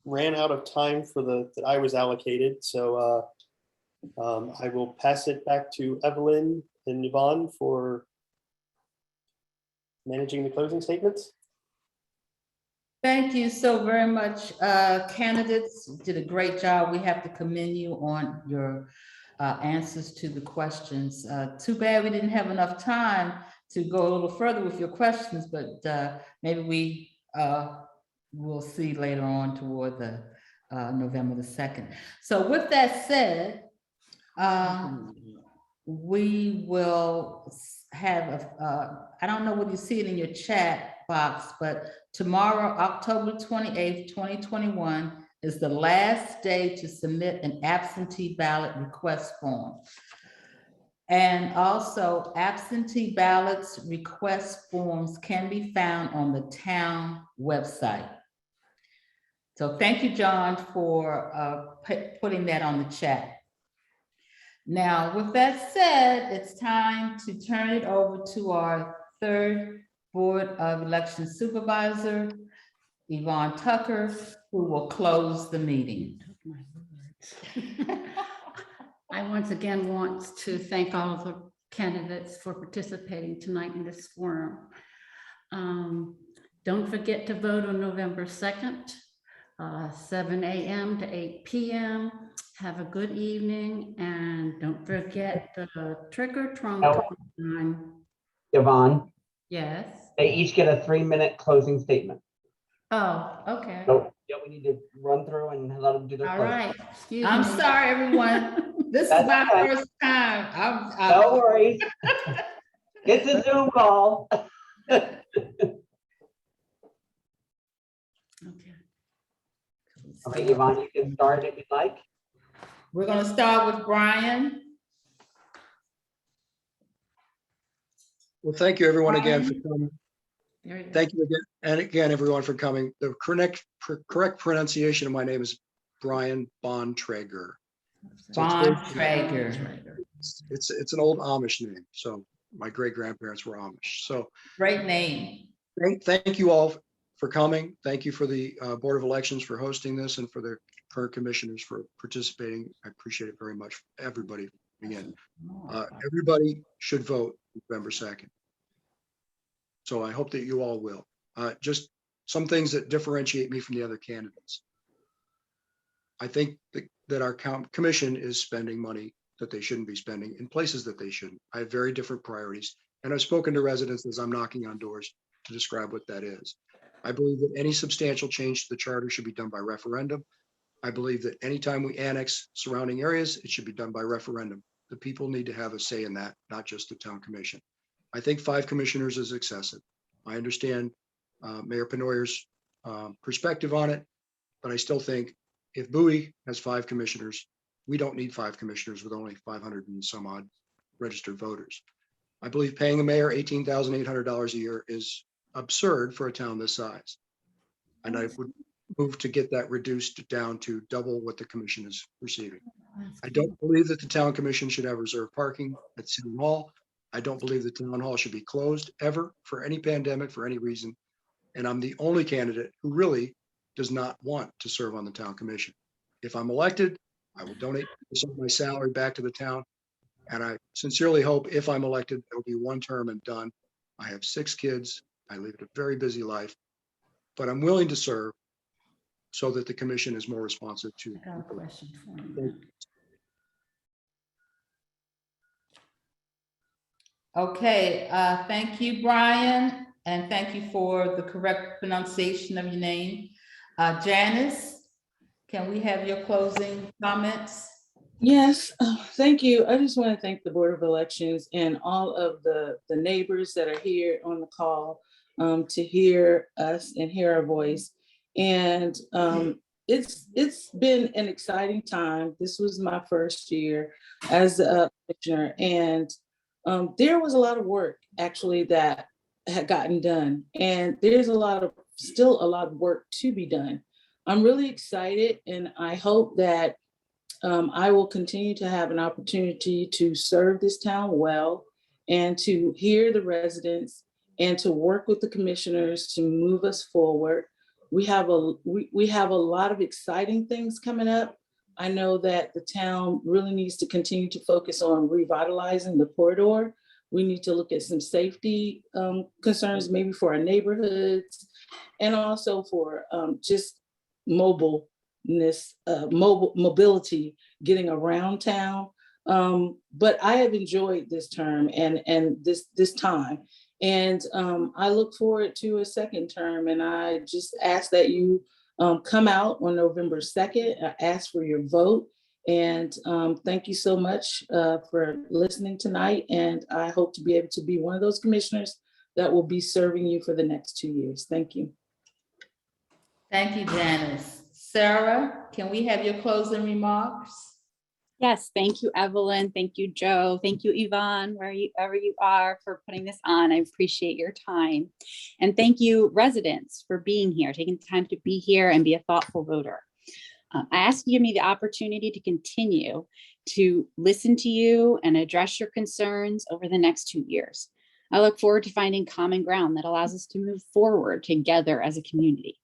ran out of time for that I was allocated. So I will pass it back to Evelyn and Yvonne for managing the closing statements. Thank you so very much. Candidates did a great job. We have to commend you on your answers to the questions. Too bad we didn't have enough time to go a little further with your questions, but maybe we will see later on toward the November the 2nd. So with that said, we will have, I don't know whether you see it in your chat box, but tomorrow, October 28th, 2021 is the last day to submit an absentee ballot request form. And also absentee ballots request forms can be found on the town website. So thank you, John, for putting that on the chat. Now, with that said, it's time to turn it over to our 3rd Board of Election Supervisor, Yvonne Tucker, who will close the meeting. I once again want to thank all of the candidates for participating tonight in this forum. Don't forget to vote on November 2nd, 7 a.m. to 8 p.m. Have a good evening, and don't forget the trick or trunk. Yvonne, Yes. they each get a 3-minute closing statement. Oh, okay. So yeah, we need to run through and let them do their All closing. right. Excuse I'm me. sorry, everyone. This is That's my okay. first time. No worries. It's a Zoom call. Okay. Okay, Yvonne, you can start if you'd like. We're going to start with Brian. Well, thank you everyone again for coming. There you go. Thank you again, and again, everyone for coming. The correct pronunciation of my name is Brian Bontrager. Bontrager. It's an old Amish name, so my great grandparents were Amish. So Great name. thank you all for coming. Thank you for the Board of Elections for hosting this and for the current commissioners for participating. I appreciate it very much. Everybody, again, everybody should vote November 2nd. So I hope that you all will. Just some things that differentiate me from the other candidates. I think that our commission is spending money that they shouldn't be spending in places that they shouldn't. I have very different priorities, and I've spoken to residents as I'm knocking on doors to describe what that is. I believe that any substantial change to the charter should be done by referendum. I believe that anytime we annex surrounding areas, it should be done by referendum. The people need to have a say in that, not just the town commission. I think 5 commissioners is excessive. I understand Mayor Penoyer's perspective on it, but I still think if Bowie has 5 commissioners, we don't need 5 commissioners with only 500 and some odd registered voters. I believe paying the mayor $18,800 a year is absurd for a town this size. And I would move to get that reduced down to double what the commission is receiving. I don't believe that the town commission should have reserved parking at City Hall. I don't believe the town hall should be closed ever for any pandemic, for any reason. And I'm the only candidate who really does not want to serve on the town commission. If I'm elected, I will donate some of my salary back to the town. And I sincerely hope if I'm elected, it'll be one term and done. I have 6 kids. I live a very busy life, but I'm willing to serve so that the commission is more responsive to. I got a question for you. Okay, thank you, Brian, and thank you for the correct pronunciation of your name. Janice, can we have your closing comments? Yes, thank you. I just want to thank the Board of Elections and all of the neighbors that are here on the call to hear us and hear our voice. And it's been an exciting time. This was my first year as a commissioner, and there was a lot of work actually that had gotten done, and there's still a lot of work to be done. I'm really excited, and I hope that I will continue to have an opportunity to serve this town well and to hear the residents and to work with the commissioners to move us forward. We have a lot of exciting things coming up. I know that the town really needs to continue to focus on revitalizing the corridor. We need to look at some safety concerns, maybe for our neighborhoods, and also for just mobility, getting around town. But I have enjoyed this term and this time. And I look forward to a second term. And I just ask that you come out on November 2nd. I ask for your vote. And thank you so much for listening tonight. And I hope to be able to be one of those commissioners that will be serving you for the next 2 years. Thank you. Thank you, Janice. Sarah, can we have your closing remarks? Yes, thank you, Evelyn. Thank you, Joe. Thank you, Yvonne, wherever you are, for putting this on. I appreciate your time. And thank you, residents, for being here, taking the time to be here and be a thoughtful voter. I ask you to give me the opportunity to continue to listen to you and address your concerns over the next 2 years. I look forward to finding common ground that allows us to move forward together as a community.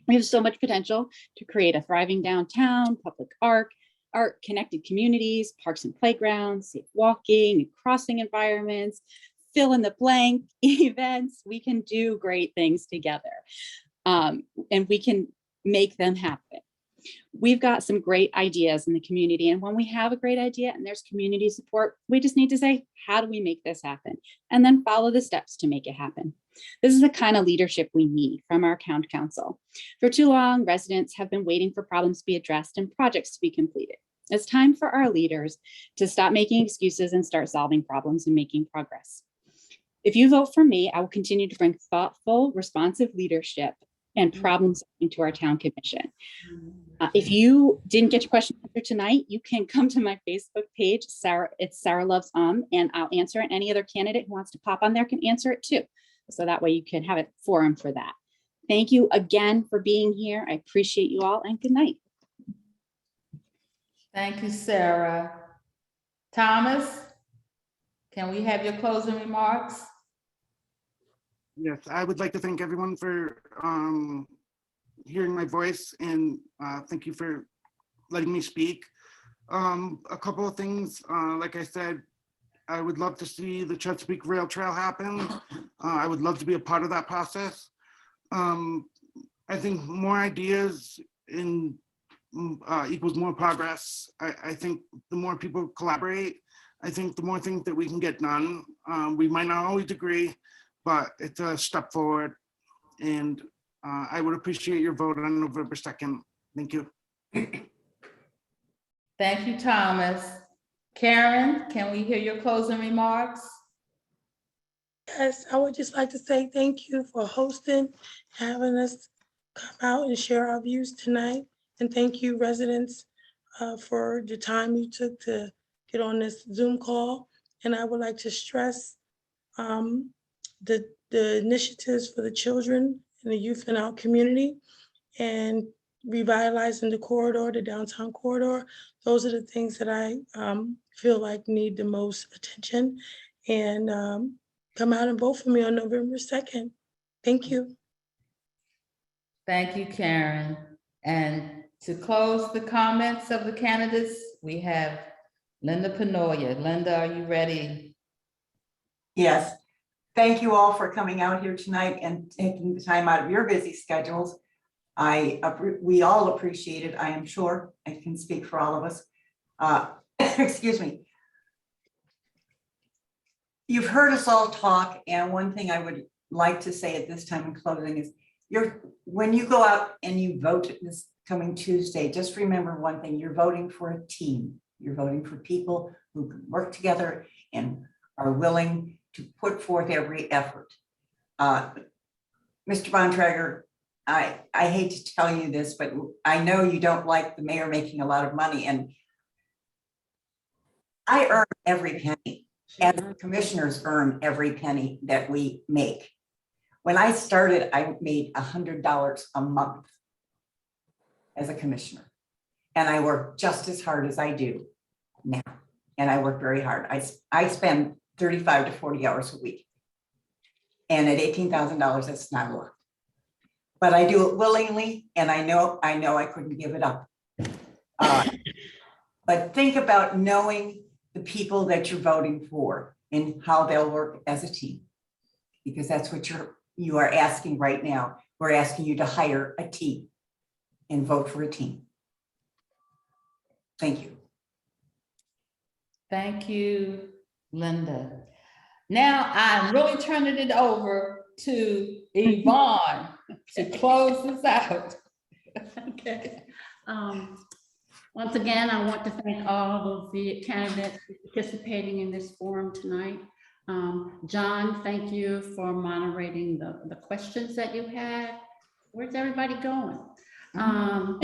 We have so much potential to create a thriving downtown, public art, connected communities, parks and playgrounds, safe walking and crossing environments, fill in the blank events. We can do great things together, and we can make them happen. We've got some great ideas in the community, and when we have a great idea and there's community support, we just need to say, how do we make this happen? And then follow the steps to make it happen. This is the kind of leadership we need from our town council. For too long, residents have been waiting for problems to be addressed and projects to be completed. It's time for our leaders to stop making excuses and start solving problems and making progress. If you vote for me, I will continue to bring thoughtful, responsive leadership and problem solving to our town commission. If you didn't get your question answered tonight, you can come to my Facebook page, it's Sarah Loves and I'll answer it. Any other candidate who wants to pop on there can answer it too. So that way you can have a forum for that. Thank you again for being here. I appreciate you all, and good night. Thank you, Sarah. Thomas, can we have your closing remarks? Yes, I would like to thank everyone for hearing my voice, and thank you for letting me speak. A couple of things, like I said, I would love to see the Chesapeake Rail Trail happen. I would love to be a part of that process. I think more ideas equals more progress. I think the more people collaborate, I think the more things that we can get done. We might not always agree, but it's a step forward. And I would appreciate your vote on November 2nd. Thank you. Thank you, Thomas. Karen, can we hear your closing remarks? Yes, I would just like to say thank you for hosting, having us come out and share our views tonight. And thank you, residents, for the time you took to get on this Zoom call. And I would like to stress the initiatives for the children and the youth in our community and revitalizing the corridor, the downtown corridor. Those are the things that I feel like need the most attention. And come out and vote for me on November 2nd. Thank you. Thank you, Karen. And to close the comments of the candidates, we have Linda Penoya. Linda, are you ready? Yes. Thank you all for coming out here tonight and taking the time out of your busy schedules. We all appreciate it, I am sure. I can speak for all of us. Excuse me. You've heard us all talk, and one thing I would like to say at this time in closing is when you go out and you vote this coming Tuesday, just remember one thing: you're voting for a team. You're voting for people who can work together and are willing to put forth every effort. Mr. Bontrager, I hate to tell you this, but I know you don't like the mayor making a lot of money, and I earn every penny, and the commissioners earn every penny that we make. When I started, I made $100 a month as a commissioner, and I work just as hard as I do now, and I work very hard. I spend 35 to 40 hours a week, and at $18,000, that's not a lot. But I do it willingly, and I know I couldn't give it up. But think about knowing the people that you're voting for and how they'll work as a team, because that's what you are asking right now. We're asking you to hire a team and vote for a team. Thank you. Thank you, Linda. Now I'm really turning it over to Yvonne to close this out. Okay. Once again, I want to thank all of the candidates participating in this forum tonight. John, thank you for moderating the questions that you had. Where's everybody going? And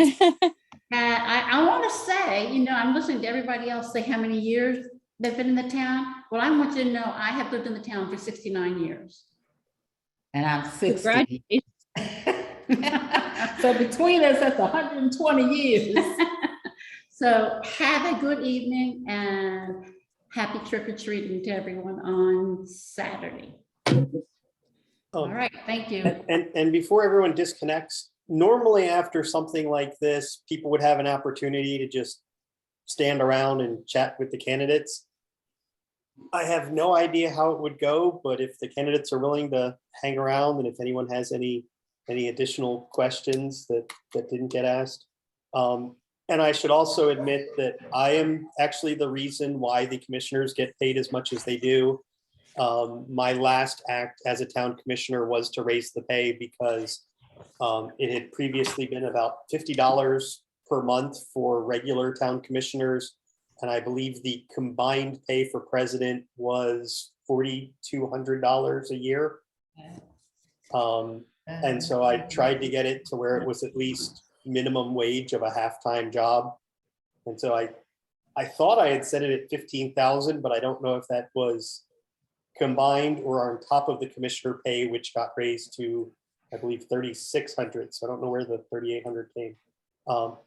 I want to say, I'm listening to everybody else say how many years they've been in the town. Well, I want you to know I have lived in the town for 69 years. And I'm 60. Congratulations. So between us, that's 120 years. So have a good evening and happy trick-or-treating to everyone on Saturday. All right, thank you. And before everyone disconnects, normally after something like this, people would have an opportunity to just stand around and chat with the candidates. I have no idea how it would go, but if the candidates are willing to hang around, and if anyone has any additional questions that didn't get asked. And I should also admit that I am actually the reason why the commissioners get paid as much as they do. My last act as a town commissioner was to raise the pay because it had previously been about $50 per month for regular town commissioners. And I believe the combined pay for president was $4,200 a year. And so I tried to get it to where it was at least minimum wage of a half-time job. And so I thought I had set it at 15,000, but I don't know if that was combined or on top of the commissioner pay, which got raised to, I believe, 3,600. So I don't know where the 3,800 came.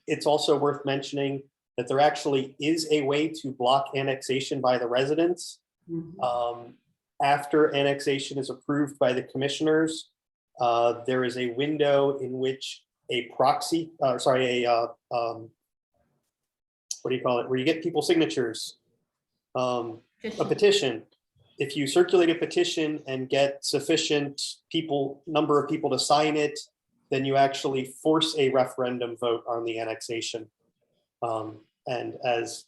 It's also worth mentioning that there actually is a way to block annexation by the residents. After annexation is approved by the commissioners, there is a window in which a proxy, what do you call it? Where you get people's signatures, a petition. If you circulate a petition and get sufficient number of people to sign it, then you actually force a referendum vote on the annexation. And as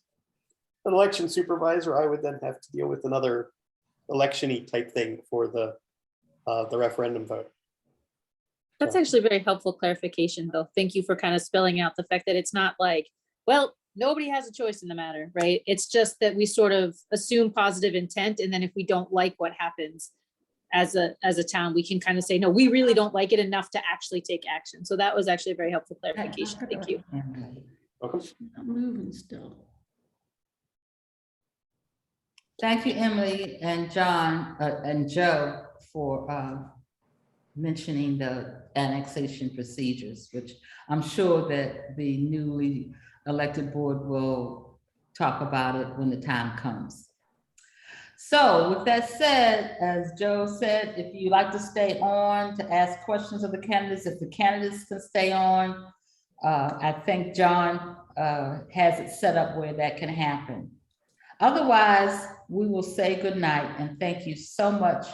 an election supervisor, I would then have to deal with another election-y type thing for the referendum vote. That's actually very helpful clarification, though. Thank you for kind of spelling out the fact that it's not like, well, nobody has a choice in the matter, right? It's just that we sort of assume positive intent, and then if we don't like what happens as a town, we can kind of say, no, we really don't like it enough to actually take action. So that was actually a very helpful clarification. Thank you. Welcome. I'm moving still. Thank you, Emily and John and Joe for mentioning the annexation procedures, which I'm sure that the newly elected board will talk about it when the time comes. So with that said, as Joe said, if you like to stay on to ask questions of the candidates, if the candidates can stay on, I think John has it set up where that can happen. Otherwise, we will say goodnight and thank you so much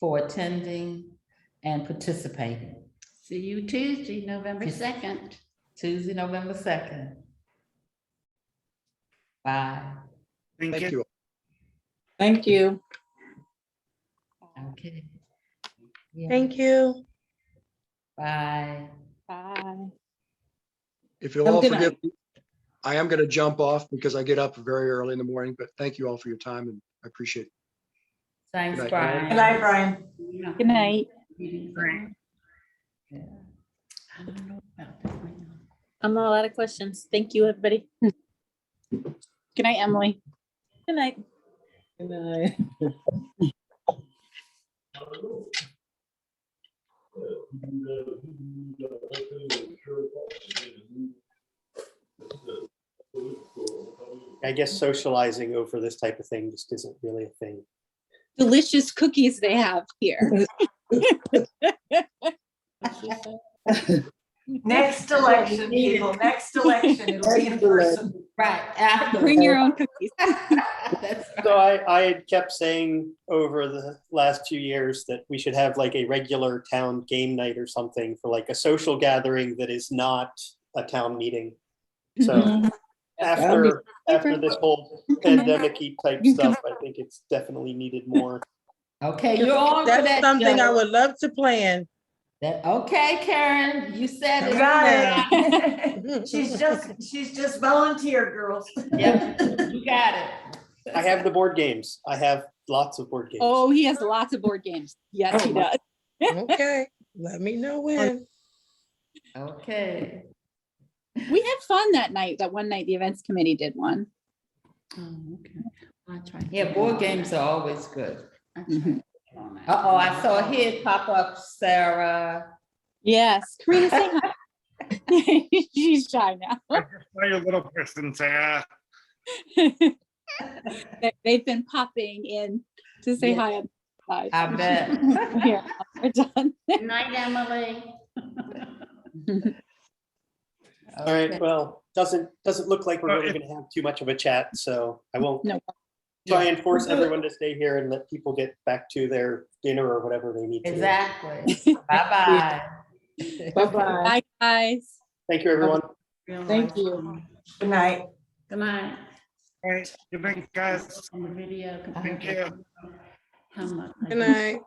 for attending and participating. See you Tuesday, November 2nd. Tuesday, November 2nd. Bye. Thank Thank you. you. Thank you. Okay. Yeah. Thank you. Bye. Bye. If you'll Have a all good forgive night. me, I am going to jump off because I get up very early in the morning, but thank you all for your time and I appreciate it. Thanks, Good night. Brian. Good night, Brian. Good night. Yeah. I don't know about that right now. I'm all out of questions. Thank you, everybody. Good night, Emily. Good night. Good night. I guess socializing over this type of thing just isn't really a thing. Delicious cookies they have here. Next election, people, next election, it'll be in person. Right, after. Bring your own cookies. That's So right. I had kept saying over the last 2 years that we should have like a regular town game night or something for like a social gathering that is not a town meeting. So after this whole pandemic-y type stuff, I think it's definitely needed more. Okay, you're on for That's that. something I Joe. would love to plan. Okay, Karen, you said You it. got it. She's just volunteer, girls. Yep, you got it. I have the board games. I have lots of board games. Oh, he has lots of board games. Yes, he does. Okay, let me know when. Okay. We had fun that night, that one night the events committee did one. Oh, okay. I'll try to Yeah, get board on games that. are always good. I'll try to Mhm. get on that. Uh-oh, I saw a head pop up, Sarah. Yes, Karina, say hi. She's shy now. I just saw your little person, Sarah. They've been popping in to say Yeah. hi on the side. I bet. Here, we're done. Good night, Emily. All right, Okay. well, doesn't look like we're Well, really if- gonna have too much of a chat, so I won't No. try and force everyone to stay here and let people get back to their dinner or whatever they need to. Exactly. Bye-bye. Bye-bye. Bye, guys. Thank you, everyone. Real Thank nice. you. Good night. Good night. All right, good night, guys. On the video. Thank you. How much? Good night.